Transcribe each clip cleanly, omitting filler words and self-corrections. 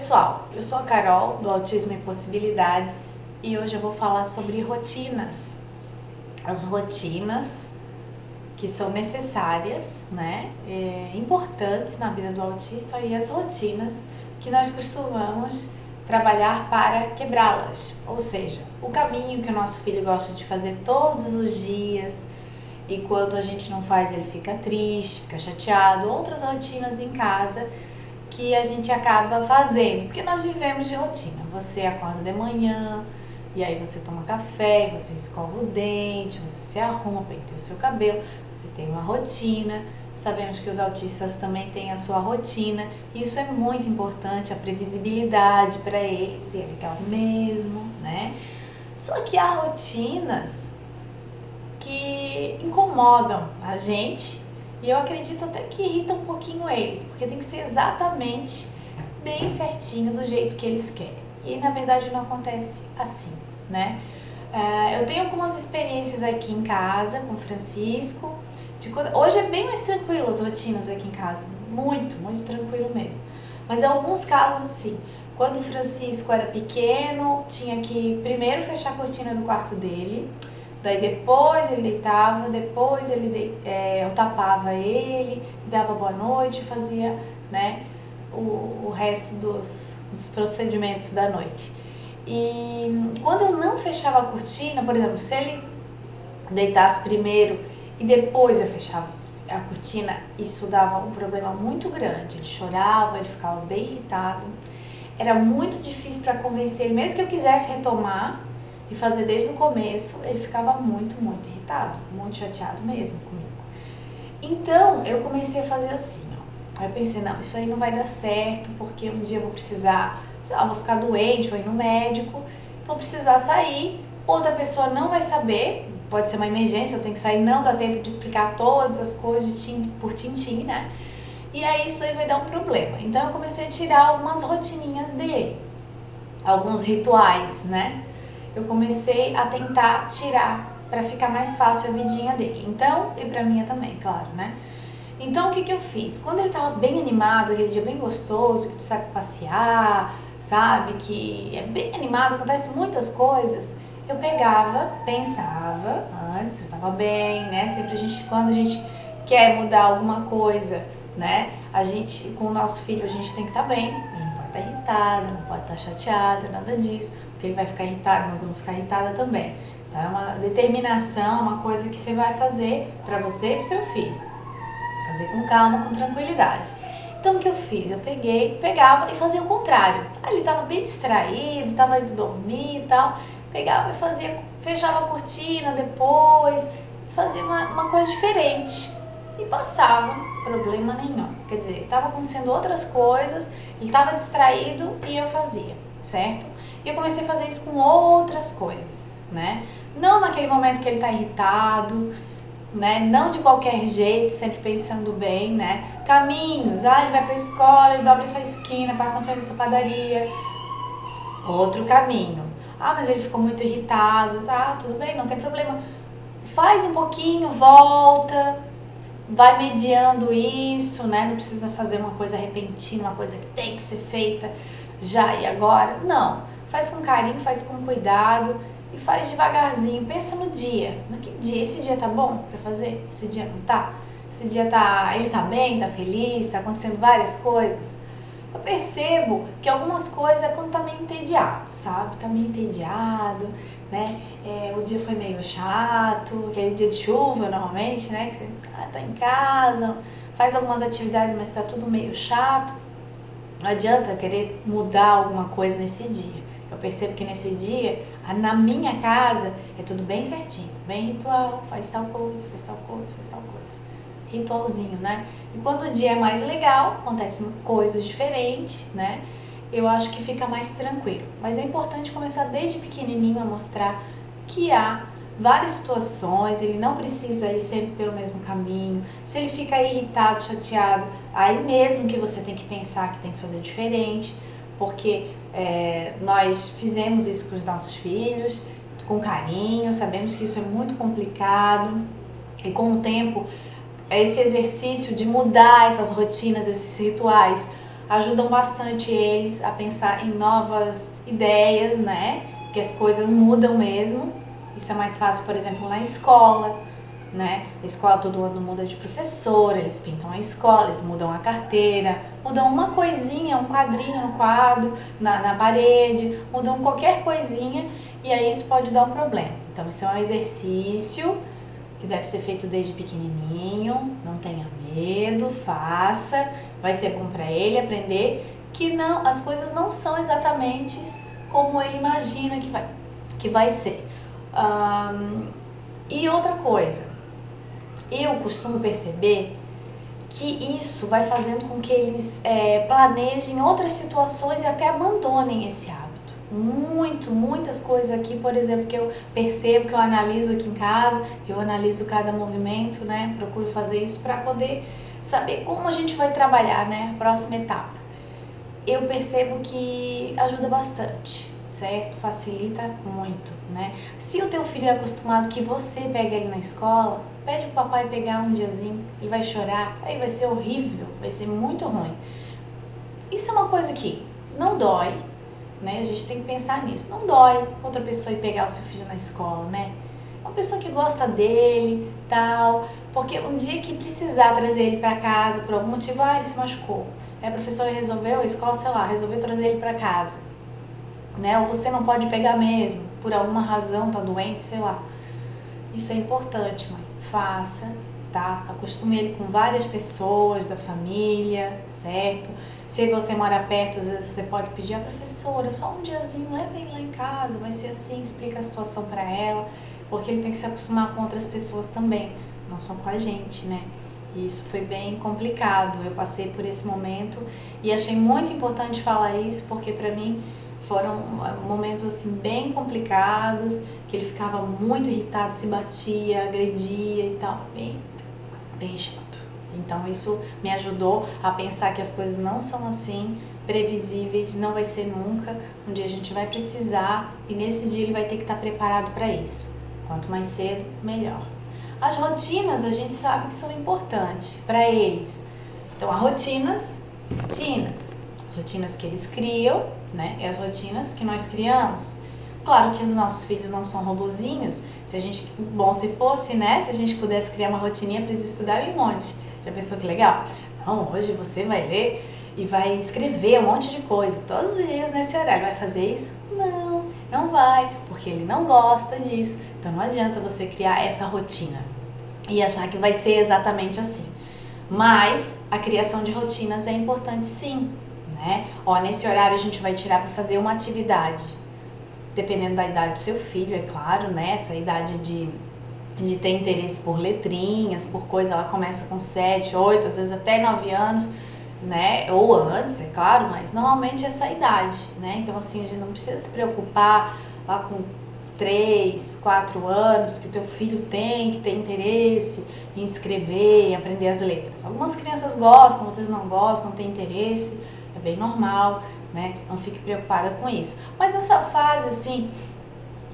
pessoal, eu sou a Carol do Autismo e Possibilidades e hoje eu vou falar sobre rotinas. As rotinas que são necessárias, né, importantes na vida do autista e as rotinas que nós costumamos trabalhar para quebrá-las. Ou seja, o caminho que o nosso filho gosta de fazer todos os dias e quando a gente não faz ele fica triste, fica chateado, outras rotinas em casa que a gente acaba fazendo, porque nós vivemos de rotina. Você acorda de manhã, e aí você toma café, você escova o dente, você se arruma, penteia o seu cabelo, você tem uma rotina. Sabemos que os autistas também têm a sua rotina, e isso é muito importante, a previsibilidade para eles, e é legal mesmo, né? Só que há rotinas que incomodam a gente, e eu acredito até que irrita um pouquinho eles, porque tem que ser exatamente bem certinho do jeito que eles querem. E na verdade não acontece assim, né? Eu tenho algumas experiências aqui em casa com o Francisco. Hoje é bem mais tranquilo as rotinas aqui em casa, muito, muito tranquilo mesmo. Mas em alguns casos sim. Quando o Francisco era pequeno, tinha que primeiro fechar a cortina do quarto dele. Daí depois ele deitava, depois eu tapava ele, dava boa noite, fazia, né, o resto dos procedimentos da noite. E quando eu não fechava a cortina, por exemplo, se ele deitasse primeiro e depois eu fechava a cortina, isso dava um problema muito grande. Ele chorava, ele ficava bem irritado. Era muito difícil para convencer ele, mesmo que eu quisesse retomar e fazer desde o começo, ele ficava muito, muito irritado, muito chateado mesmo comigo. Então, eu comecei a fazer assim, ó. Aí eu pensei, não, isso aí não vai dar certo, porque um dia eu vou precisar, sei lá, vou ficar doente, vou ir no médico, vou precisar sair, outra pessoa não vai saber, pode ser uma emergência, eu tenho que sair, não dá tempo de explicar todas as coisas por tintim, né? E aí isso aí vai dar um problema. Então eu comecei a tirar algumas rotininhas dele, alguns rituais, né? Eu comecei a tentar tirar para ficar mais fácil a vidinha dele. Então, e pra minha também, claro, né? Então, o que eu fiz? Quando ele tava bem animado, aquele dia bem gostoso, que tu sabe passear, sabe? Que é bem animado, acontece muitas coisas. Eu pegava, pensava antes, eu tava bem, né? Sempre quando a gente quer mudar alguma coisa, né? Com o nosso filho, a gente tem que estar bem. Não pode estar irritada, não pode estar chateada, nada disso. Porque ele vai ficar irritado, nós vamos ficar irritada também. Então, é uma determinação, uma coisa que você vai fazer para você e para o seu filho. Fazer com calma, com tranquilidade. Então, o que eu fiz? Eu pegava e fazia o contrário. Aí ele estava bem distraído, estava indo dormir e tal. Pegava e fechava a cortina depois, fazia uma coisa diferente. E passava, problema nenhum. Quer dizer, estava acontecendo outras coisas, ele estava distraído e eu fazia, certo? E eu comecei a fazer isso com outras coisas, né? Não naquele momento que ele está irritado, né? Não de qualquer jeito, sempre pensando bem, né? Caminhos, ele vai para a escola, ele dobra essa esquina, passa na frente dessa padaria. Outro caminho. Mas ele ficou muito irritado, tá? Tudo bem, não tem problema. Faz um pouquinho, volta, vai mediando isso, né? Não precisa fazer uma coisa repentina, uma coisa que tem que ser feita já e agora. Não. Faz com carinho, faz com cuidado e faz devagarzinho. Pensa no dia. Naquele dia, esse dia tá bom pra fazer? Esse dia não tá? Esse dia ele tá bem, tá feliz, tá acontecendo várias coisas. Eu percebo que algumas coisas é quando tá meio entediado, sabe? Tá meio entediado, né? O dia foi meio chato, aquele dia de chuva normalmente, né? Que você tá em casa, faz algumas atividades, mas tá tudo meio chato. Não adianta querer mudar alguma coisa nesse dia. Eu percebo que nesse dia, na minha casa, é tudo bem certinho, bem ritual, faz tal coisa, faz tal coisa, faz tal coisa. Ritualzinho, né? E quando o dia é mais legal, acontecem coisas diferentes, né? Eu acho que fica mais tranquilo. Mas é importante começar desde pequenininho a mostrar que há várias situações, ele não precisa ir sempre pelo mesmo caminho. Se ele fica irritado, chateado, aí mesmo que você tem que pensar que tem que fazer diferente, porque nós fizemos isso com os nossos filhos, com carinho, sabemos que isso é muito complicado e com o tempo esse exercício de mudar essas rotinas, esses rituais, ajudam bastante eles a pensar em novas ideias, né? Que as coisas mudam mesmo. Isso é mais fácil, por exemplo, na escola, né? A escola todo ano muda de professor, eles pintam a escola, eles mudam a carteira, mudam uma coisinha, um quadrinho no quadro, na parede, mudam qualquer coisinha e aí isso pode dar um problema. Então isso é um exercício que deve ser feito desde pequenininho, não tenha medo, faça, vai ser bom para ele aprender que não, as coisas não são exatamente como ele imagina que vai ser. E outra coisa, eu costumo perceber que isso vai fazendo com que eles planejem outras situações e até abandonem esse hábito. Muitas coisas aqui, por exemplo, que eu percebo, que eu analiso aqui em casa, eu analiso cada movimento, né? Procuro fazer isso para poder saber como a gente vai trabalhar, né? A próxima etapa. Eu percebo que ajuda bastante, certo? Facilita muito, né? Se o teu filho é acostumado que você pega ele na escola, pede pro papai pegar um diazinho, ele vai chorar, aí vai ser horrível, vai ser muito ruim. Isso é uma coisa que não dói, né? A gente tem que pensar nisso. Não dói outra pessoa ir pegar o seu filho na escola, né? Uma pessoa que gosta dele, tal, porque um dia que precisar trazer ele para casa por algum motivo, ele se machucou. A professora resolveu, a escola, sei lá, resolveu trazer ele para casa, né? Ou você não pode pegar mesmo, por alguma razão, tá doente, sei lá. Isso é importante, mãe. Faça, tá? Acostume ele com várias pessoas da família, certo? Se você mora perto, às vezes você pode pedir à professora, só um diazinho, leva ele lá em casa, vai ser assim, explica a situação para ela, porque ele tem que se acostumar com outras pessoas também, não só com a gente, né? E isso foi bem complicado, eu passei por esse momento e achei muito importante falar isso, porque para mim foram momentos assim bem complicados, que ele ficava muito irritado, se batia, agredia e tal, bem chato. Então isso me ajudou a pensar que as coisas não são assim, previsíveis, não vai ser nunca. Um dia a gente vai precisar e nesse dia ele vai ter que estar preparado para isso. Quanto mais cedo, melhor. As rotinas a gente sabe que são importantes para eles. Então, as rotinas, as rotinas que eles criam, né? E as rotinas que nós criamos. Claro que os nossos filhos não são robozinhos. Se a gente, bom, se fosse, né? Se a gente pudesse criar uma rotininha para eles estudarem um monte. Já pensou que legal? Não, hoje você vai ler e vai escrever um monte de coisa. Todos os dias nesse horário. Vai fazer isso? Não, não vai, porque ele não gosta disso. Então não adianta você criar essa rotina e achar que vai ser exatamente assim. Mas a criação de rotinas é importante sim, né? Ó, nesse horário a gente vai tirar para fazer uma atividade. Dependendo da idade do seu filho, é claro, né? Essa idade de ter interesse por letrinhas, por coisa, ela começa com 7, 8, às vezes até 9 anos, né? Ou antes, é claro, mas normalmente é essa idade, né? Então assim, a gente não precisa se preocupar lá com 3, 4 anos, que o teu filho tem que ter interesse em escrever, em aprender as letras. Algumas crianças gostam, outras não gostam, não têm interesse, é bem normal, né? Não fique preocupada com isso. Mas nessa fase, assim,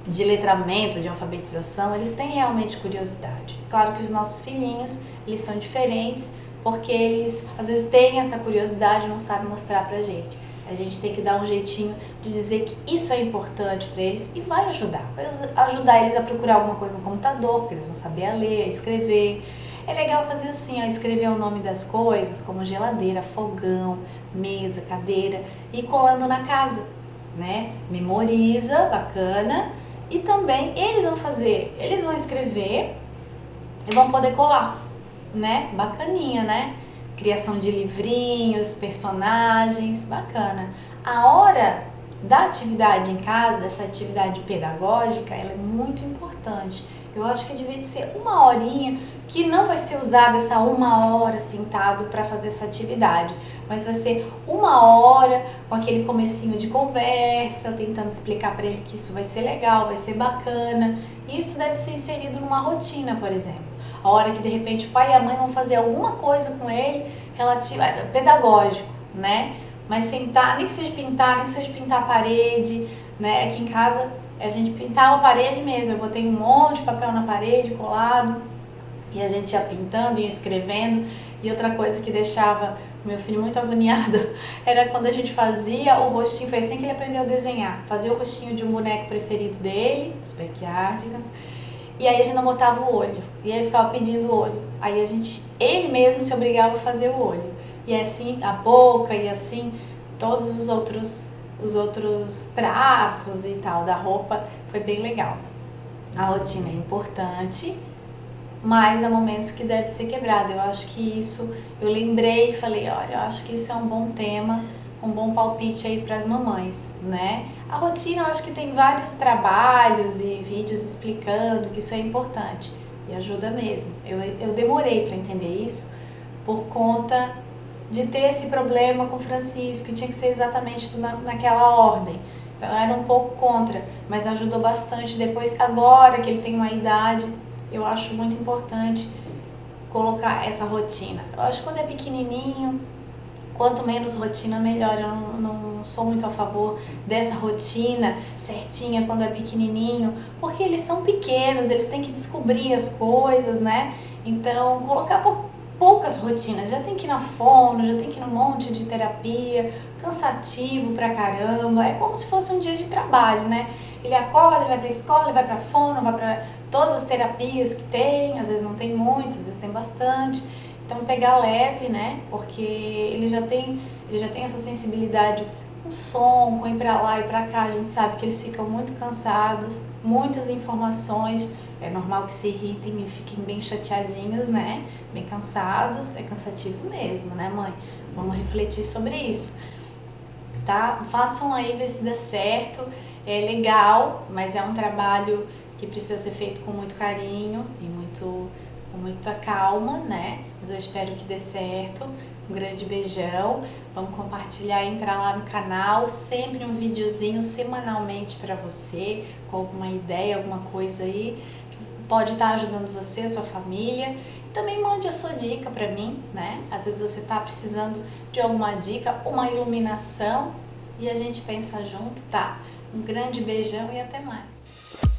de letramento, de alfabetização, eles têm realmente curiosidade. Claro que os nossos filhinhos, eles são diferentes, porque eles, às vezes, têm essa curiosidade e não sabem mostrar pra gente. A gente tem que dar um jeitinho de dizer que isso é importante para eles e vai ajudar. Vai ajudar eles a procurar alguma coisa no computador, porque eles vão saber a ler, a escrever. É legal fazer assim, ó, escrever o nome das coisas, como geladeira, fogão, mesa, cadeira, e colando na casa, né? Memoriza, bacana. E também eles vão fazer, eles vão escrever e vão poder colar, né? Bacaninha, né? Criação de livrinhos, personagens, bacana. A hora da atividade em casa, dessa atividade pedagógica, ela é muito importante. Eu acho que devia ser uma horinha, que não vai ser usada essa uma hora sentado para fazer essa atividade, mas vai ser uma hora com aquele comecinho de conversa, tentando explicar para ele que isso vai ser legal, vai ser bacana. Isso deve ser inserido numa rotina, por exemplo. A hora que de repente o pai e a mãe vão fazer alguma coisa com ele relativo, pedagógico, né? Mas sentar, nem que seja pintar a parede, né? Aqui em casa a gente pintava a parede mesmo, eu botei um monte de papel na parede, colado, E a gente ia pintando, ia escrevendo. E outra coisa que deixava o meu filho muito agoniado era quando a gente fazia o rostinho. Foi assim que ele aprendeu a desenhar. Fazia o rostinho de um boneco preferido dele, os Backyardigans. E aí a gente não botava o olho. E ele ficava pedindo o olho. Aí ele mesmo se obrigava a fazer o olho. E assim a boca e assim todos os outros traços e tal da roupa. Foi bem legal. A rotina é importante, mas há momentos que deve ser quebrada. Eu acho que isso, eu lembrei e falei, olha, eu acho que isso é um bom tema, um bom palpite aí para as mamães, né? A rotina, eu acho que tem vários trabalhos e vídeos explicando que isso é importante e ajuda mesmo. Eu demorei para entender isso por conta de ter esse problema com o Francisco, que tinha que ser exatamente tudo naquela ordem. Então eu era um pouco contra, mas ajudou bastante. Depois, agora que ele tem uma idade, eu acho muito importante colocar essa rotina. Eu acho que quando é pequenininho, quanto menos rotina, melhor. Eu não sou muito a favor dessa rotina certinha quando é pequenininho, porque eles são pequenos, eles têm que descobrir as coisas, né? Então, colocar poucas rotinas, já tem que ir na fono, já tem que ir num monte de terapia, cansativo pra caramba, é como se fosse um dia de trabalho, né? Ele acorda, ele vai pra escola, ele vai pra fono, vai pra todas as terapias que tem, às vezes não tem muitas, às vezes tem bastante. Então pegar leve, né? Porque ele já tem essa sensibilidade com som, com ir pra lá e pra cá. A gente sabe que eles ficam muito cansados, muitas informações. É normal que se irritem e fiquem bem chateadinhos, né? Bem cansados. É cansativo mesmo, né, mãe? Vamos refletir sobre isso, tá? Façam aí, ver se dá certo. É legal, mas é um trabalho que precisa ser feito com muito carinho e com muita calma, né? Mas eu espero que dê certo. Um grande beijão. Vamos compartilhar, entrar lá no canal. Sempre um videozinho semanalmente para você, com alguma ideia, alguma coisa aí que pode estar ajudando você, a sua família. Também mande a sua dica para mim, né? Às vezes você está precisando de alguma dica, uma iluminação, e a gente pensa junto, tá? Um grande beijão e até mais.